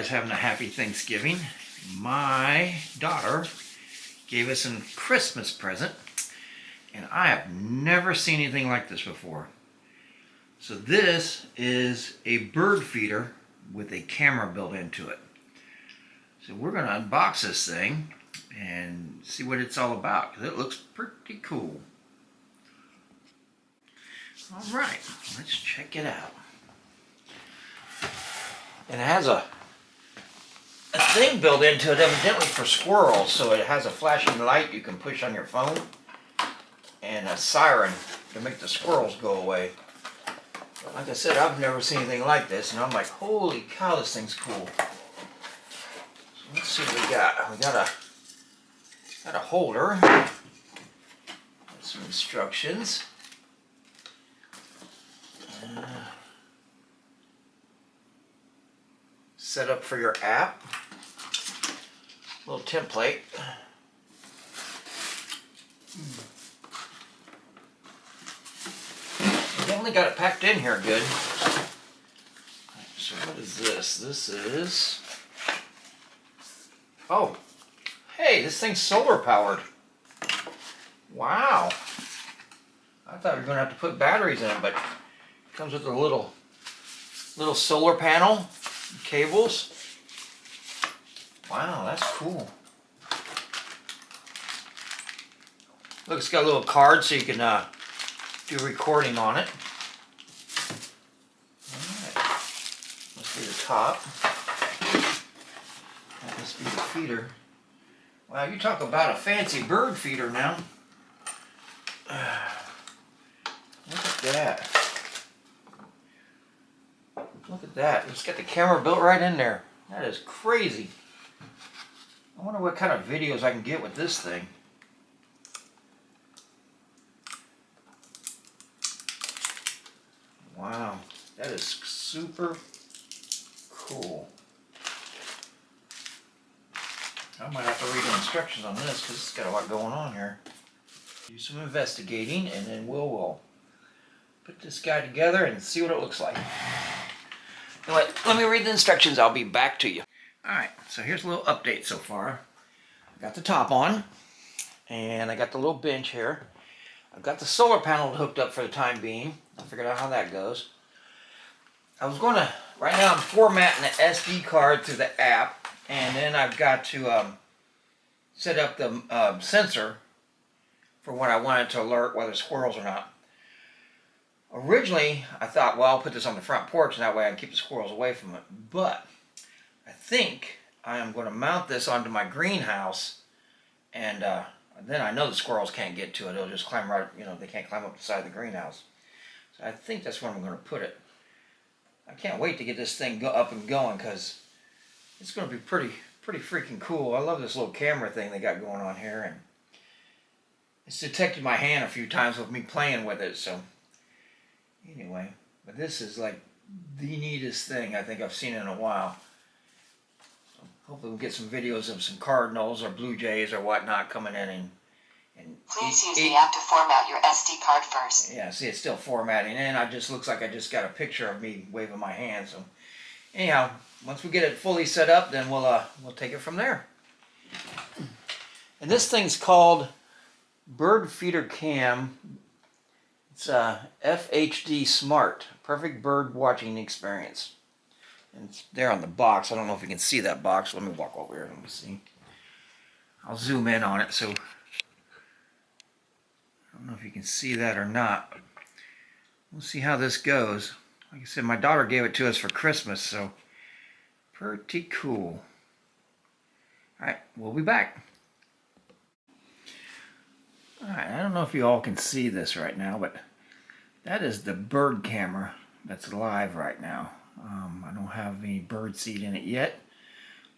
guys having a happy Thanksgiving. My daughter gave us a Christmas present, and I have never seen anything like this before. So this is a bird feeder with a camera built into it. So we're going to unbox this thing and see what it's all about, because it looks pretty cool. All right, let's check it out. And it has a thing built into it, evidently for squirrels. So it has a flashing light you can push on your phone and a siren to make the squirrels go away. But like I said, I've never seen anything like this, and I'm like, holy cow, this thing's cool. So let's see what we got. We got a holder with some instructions. Set up for your app. Little template. Definitely got it packed in here good. So what is this? This is... Oh, hey, this thing's solar powered. Wow. I thought we were going to have to put batteries in it, but it comes with a little solar panel, cables. Wow, that's cool. Look, it's got a little card so you can do recording on it. Alright, must be the top. That must be the feeder. Wow, you talk about a fancy bird feeder now. Look at that. Look at that. It's got the camera built right in there. That is crazy. I wonder what kind of videos I can get with this thing. Wow, that is super cool. I might have to read the instructions on this because it's got a lot going on here. Do some investigating, and then we'll put this guy together and see what it looks like. Let me read the instructions. I'll be back to you. Alright, so here's a little update so far. I got the top on, and I got the little bench here. I've got the solar panel hooked up for the time being. I figured out how that goes. I was going to, right now I'm formatting the SD card through the app, and then I've got to set up the sensor for when I want it to alert whether squirrels or not. Originally, I thought, well, I'll put this on the front porch, and that way I can keep the squirrels away from it. But I think I am going to mount this onto my greenhouse, and then I know the squirrels can't get to it. It'll just climb right, they can't climb up the side of the greenhouse. So I think that's where I'm going to put it. I can't wait to get this thing up and going, because it's going to be pretty freaking cool. I love this little camera thing they got going on here, and it's detected my hand a few times with me playing with it. So anyway, but this is like the neatest thing I think I've seen in a while. So hopefully we'll get some videos of some cardinals or blue jays or whatnot coming in and please use the app to format your SD card first. Yeah, see, it's still formatting, and it just looks like I just got a picture of me waving my hand. So anyhow, once we get it fully set up, then we'll take it from there. And this thing's called Bird Feeder Cam. It's FHD Smart, perfect bird watching experience. And it's there on the box. I don't know if you can see that box. Let me walk over here. Let me see. I'll zoom in on it. So I don't know if you can see that or not. We'll see how this goes. Like I said, my daughter gave it to us for Christmas, so pretty cool. Alright, we'll be back. Alright, I don't know if you all can see this right now, but that is the bird camera that's live right now. I don't have any bird seed in it yet,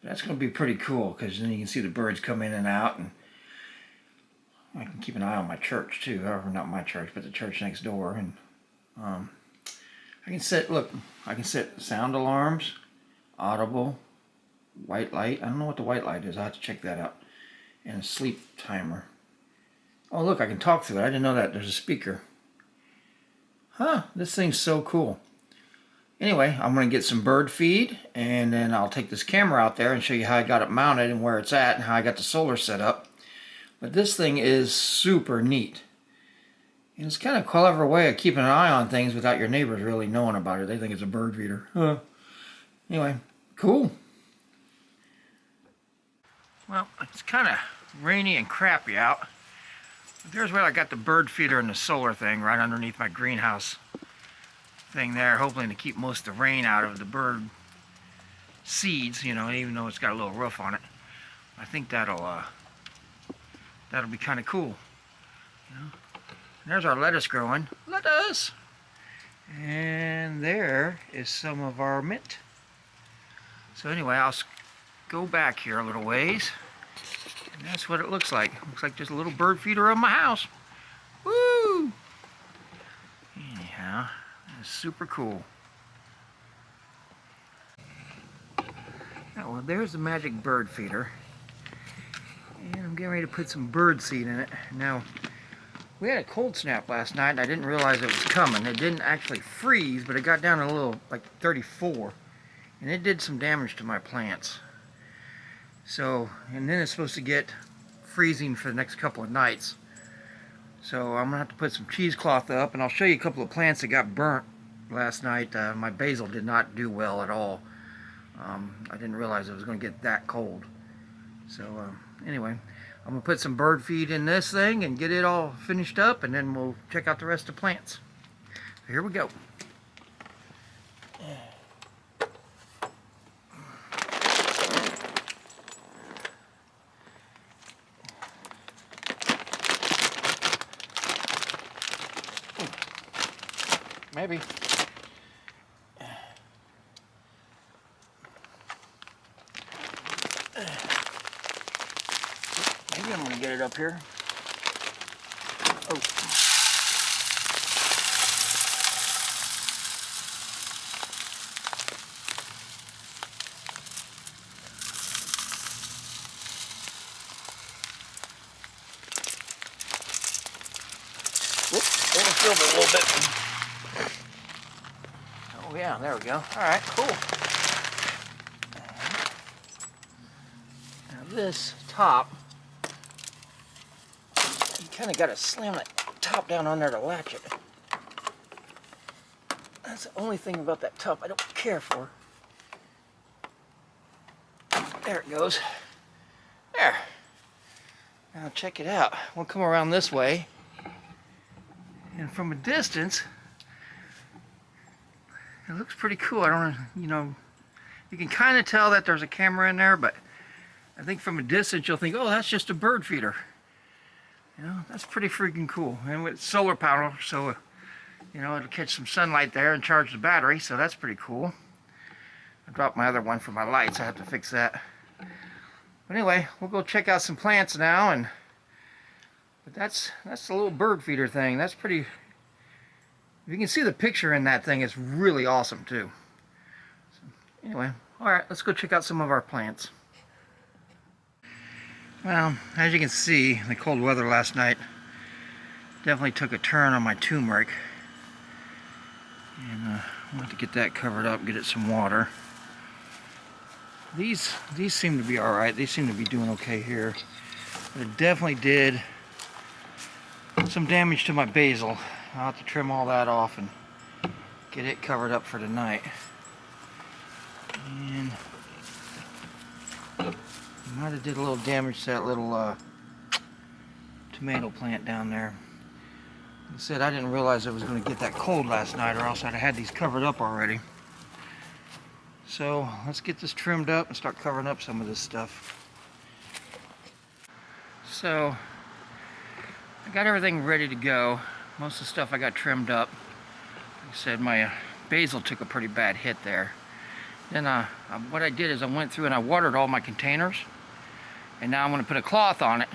but that's going to be pretty cool, because then you can see the birds come in and out, and I can keep an eye on my church too. However, not my church, but the church next door. And I can set, look, I can set sound alarms, audible, white light. I don't know what the white light is. I'll have to check that out. And a sleep timer. Oh, look, I can talk through it. I didn't know that. There's a speaker. Huh, this thing's so cool. Anyway, I'm going to get some bird feed, and then I'll take this camera out there and show you how I got it mounted and where it's at and how I got the solar set up. But this thing is super neat. And it's kind of a clever way of keeping an eye on things without your neighbors really knowing about it. They think it's a bird feeder. Anyway, cool. Well, it's kind of rainy and crappy out. But there's where I got the bird feeder and the solar thing right underneath my greenhouse thing there, hoping to keep most of the rain out of the bird seeds, you know, even though it's got a little roof on it. I think that'll be kind of cool. You know? There's our lettuce growing. Lettuce! And there is some of our mint. So anyway, I'll go back here a little ways. And that's what it looks like. Looks like just a little bird feeder on my house. Woo! Anyhow, that's super cool. Oh, well, there's the magic bird feeder. And I'm getting ready to put some bird seed in it. Now, we had a cold snap last night and I didn't realize it was coming. It didn't actually freeze, but it got down to a little, like 34. And it did some damage to my plants. So, and then it's supposed to get freezing for the next couple of nights. So I'm gonna have to put some cheesecloth up, and I'll show you a couple of plants that got burnt last night. My basil did not do well at all. I didn't realize it was gonna get that cold. So anyway, I'm gonna put some bird feed in this thing and get it all finished up, and then we'll check out the rest of the plants. So here we go. Maybe. Maybe I'm going to get it up here. Oh. Whoops, overfilled it a little bit. Oh yeah, there we go. Alright, cool. Now this top, you kind of got to slam that top down on there to latch it. That's the only thing about that top I don't care for. There it goes. There. Now check it out. We'll come around this way. And from a distance, it looks pretty cool. I don't know, you know, you can kind of tell that there's a camera in there, but I think from a distance you'll think, oh, that's just a bird feeder. You know, that's pretty freaking cool. And with solar panel, so, you know, it'll catch some sunlight there and charge the battery, so that's pretty cool. I dropped my other one for my lights. I have to fix that. But anyway, we'll go check out some plants now, but that's the little bird feeder thing. That's pretty. You can see the picture in that thing. It's really awesome too. So, anyway, all right, let's go check out some of our plants. Well, as you can see, the cold weather last night definitely took a turn on my turmeric. And I want to get that covered up, get it some water. These seem to be all right. They seem to be doing okay here. But it definitely did some damage to my basil. I'll have to trim all that off and get it covered up for tonight. And might have did a little damage to that little tomato plant down there. Like I said, I didn't realize it was going to get that cold last night, or else I'd have had these covered up already. So let's get this trimmed up and start covering up some of this stuff. So I got everything ready to go. Most of the stuff I got trimmed up. Like I said, my basil took a pretty bad hit there. Then what I did is I went through and I watered all my containers. And now I'm going to put a cloth on it.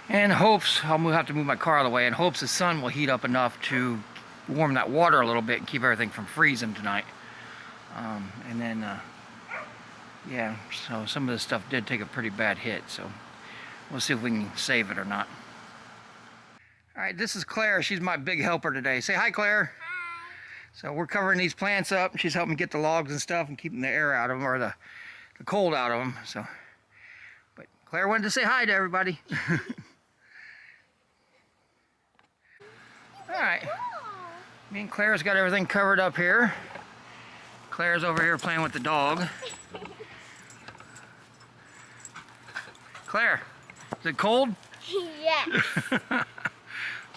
In hopes, I'll have to move my car out of the way, in hopes the sun will heat up enough to warm that water a little bit and keep everything from freezing tonight. And then, yeah, so some of this stuff did take a pretty bad hit. So we'll see if we can save it or not. All right, this is Claire. She's my big helper today. Say hi, Claire. Hi. So we're covering these plants up. She's helping get the logs and stuff and keeping the air out of them, or the cold out of them. So, but Claire wanted to say hi to everybody. All right. Me and Claire's got everything covered up here. Claire's over here playing with the dog. Claire, is it cold? Yes.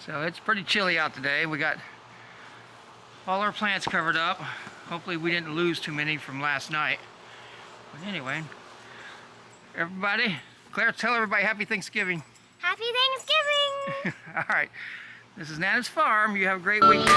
So it's pretty chilly out today. We got all our plants covered up. Hopefully we didn't lose too many from last night. But anyway, everybody, Claire, tell everybody Happy Thanksgiving. Happy Thanksgiving. All right, this is Nana's Farm. You have a great weekend.